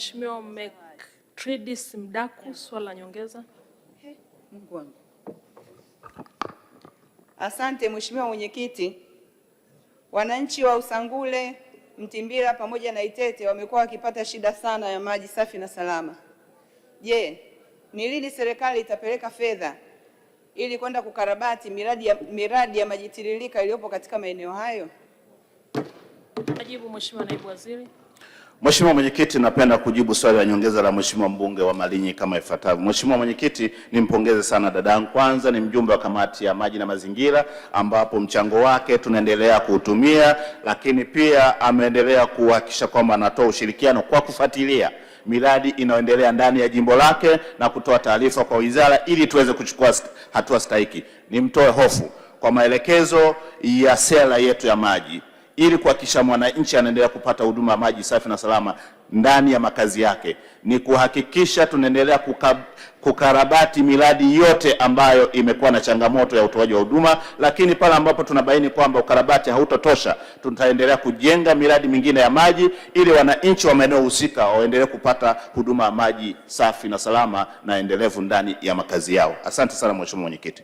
Mheshimiwa Mctredis Mdaku, swali la nyongeza. Mungu wangu. Asante Mheshimiwa Mwenyekiti. Wananchi wa Usangule, Mtimbira pamoja na Itete wamekuwa wakipata shida sana ya maji safi na salama. Je, ni lini serikali itapeleka fedha ili kwenda kukarabati miradi ya maji tiririka iliyopo katika maeneo hayo? Majibu Mheshimiwa Naibu Waziri. Mheshimiwa Mwenyekiti, napenda kujibu swali la nyongeza la Mheshimiwa mbunge wa Malinyi kama ifuatavyo. Mheshimiwa Mwenyekiti, nimpongeze sana dadangu. Kwanza ni mjumbe wa kamati ya maji na mazingira ambapo mchango wake tunaendelea kuutumia, lakini pia ameendelea kuhakikisha kwamba anatoa ushirikiano kwa kufuatilia miradi inayoendelea ndani ya jimbo lake na kutoa taarifa kwa wizara ili tuweze kuchukua hatua stahiki. Nimtoe hofu kwa maelekezo ya sera yetu ya maji ili kuhakikisha mwananchi anaendelea kupata huduma ya maji safi na salama ndani ya makazi yake, ni kuhakikisha tunaendelea kukarabati miradi yote ambayo imekuwa na changamoto ya utoaji wa huduma, lakini pale ambapo tunabaini kwamba ukarabati hautotosha, tutaendelea kujenga miradi mingine ya maji ili wananchi wa maeneo husika waendelee kupata huduma ya maji safi na salama na endelevu ndani ya makazi yao. Asante sana Mheshimiwa Mwenyekiti.